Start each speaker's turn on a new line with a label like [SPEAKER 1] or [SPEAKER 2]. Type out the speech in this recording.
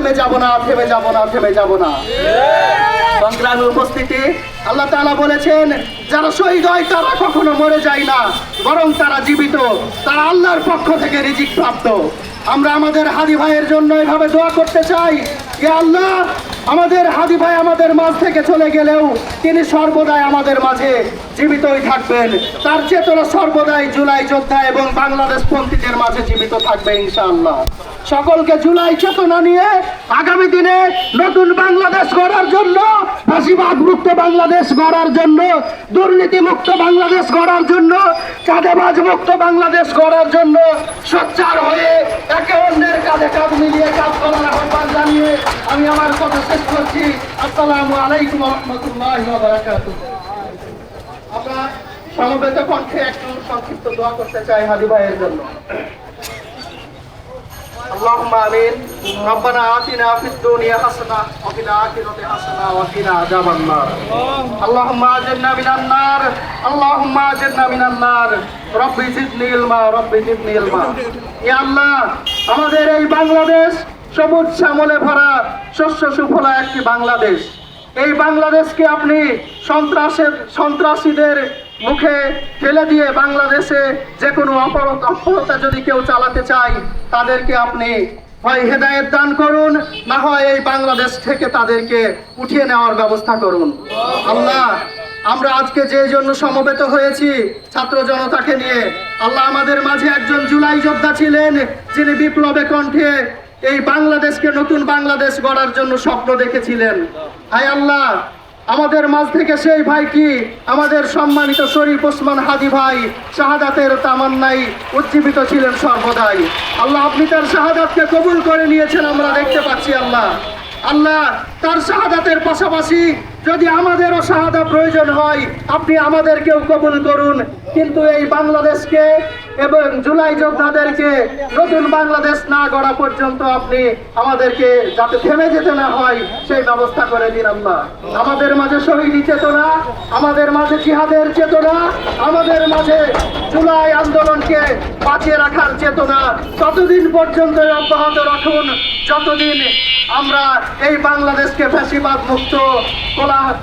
[SPEAKER 1] থেমে যাব না, থেমে যাব না, থেমে যাব না। সংগ্রামী উপস্থিতি, আল্লাহ তাআলা বলেছেন যারা শহীদ হয় তারা কখনো মরে যায় না, বরং তারা জীবিত, তারা আল্লাহর পক্ষ থেকে রিজিক প্রাপ্ত। আমরা আমাদের হাদি ভাইয়ের জন্য এভাবে দোয়া করতে চাই, ইয়া আল্লাহ, আমাদের হাদি ভাই আমাদের মাঝ থেকে চলে গেলেও তিনি সর্বদাই আমাদের মাঝে জীবিতই থাকবেন। তার চেতনা সর্বদাই জুলাই যোদ্ধা এবং বাংলাদেশ পন্থীদের মাঝে জীবিত থাকবে ইনশাআল্লাহ। সকলকে জুলাই চেতনা নিয়ে আগামী দিনে নতুন বাংলাদেশ গড়ার জন্য, ফাঁসিবাদ মুক্ত বাংলাদেশ গড়ার জন্য, দুর্নীতি মুক্ত বাংলাদেশ গড়ার জন্য, চাঁদাবাজ মুক্ত বাংলাদেশ গড়ার জন্য সোচ্চার হয়ে একে অন্যের কাঁধে কাঁধ মিলিয়ে কাজ করার আহ্বান জানিয়ে আমি আমার কথা শেষ করছি। আসসালামু আলাইকুম ওয়া রাহমাতুল্লাহি ওয়া বারাকাতুহু। আমরা সমবেত কণ্ঠে একটু সংক্ষিপ্ত দোয়া করতে চাই হাদি ভাইয়ের জন্য। اللهم آمين ربنا آتنا في الدنيا حسنة وفي الآخرة حسنة وقنا عذاب النار اللهم أجرنا من النار اللهم أجرنا من النار رب زدني علما رب زدني علما يا الله আমাদের এই বাংলাদেশ সবুজ শ্যামলে ভরা শস্য সুফলা একটি বাংলাদেশ। এই বাংলাদেশকে আপনি সন্ত্রাসীদের মুখে ফেলে দিয়ে বাংলাদেশে যে কোনো অপরতা যদি কেউ চালাতে চায় তাদেরকে আপনি হয় হেদায়েত দান করুন, না হয় এই বাংলাদেশ থেকে তাদেরকে উঠিয়ে নেওয়ার ব্যবস্থা করুন। আল্লাহ, আমরা আজকে যে জন্য সমবেত হয়েছি ছাত্র জনতাকে নিয়ে, আল্লাহ আমাদের মাঝে একজন জুলাই যোদ্ধা ছিলেন যিনি বিপ্লবে কণ্ঠে এই বাংলাদেশকে নতুন বাংলাদেশ গড়ার জন্য স্বপ্ন দেখেছিলেন। হায় আল্লাহ, আমাদের মাঝ থেকে সেই ভাই কি আমাদের সম্মানিত শরীফ ওসমান হাদি ভাই শাহাদাতের তামান্নায় উজ্জীবিত ছিলেন সর্বদাই। আল্লাহ, আপনি তার শাহাদাতকে কবুল করে নিয়েছেন আমরা দেখতে পাচ্ছি। আল্লাহ তার শাহাদাতের পাশাপাশি যদি আমাদেরও শাহাদা প্রয়োজন হয় আপনি আমাদেরকেও কবুল করুন, কিন্তু এই বাংলাদেশকে এবং জুলাই যোদ্ধাদেরকে নতুন বাংলাদেশ না গড়া পর্যন্ত আপনি আমাদেরকে যাতে থেমে যেতে না হয় সেই ব্যবস্থা করে দিন। আল্লাহ, আমাদের মাঝে শহীদি চেতনা, আমাদের মাঝে জিহাদের চেতনা, আমাদের মাঝে জুলাই আন্দোলনকে বাঁচিয়ে রাখার চেতনা ততদিন পর্যন্ত অব্যাহত রাখুন যতদিন আমরা এই বাংলাদেশকে ফ্যাসিবাদ মুক্ত কোলাহল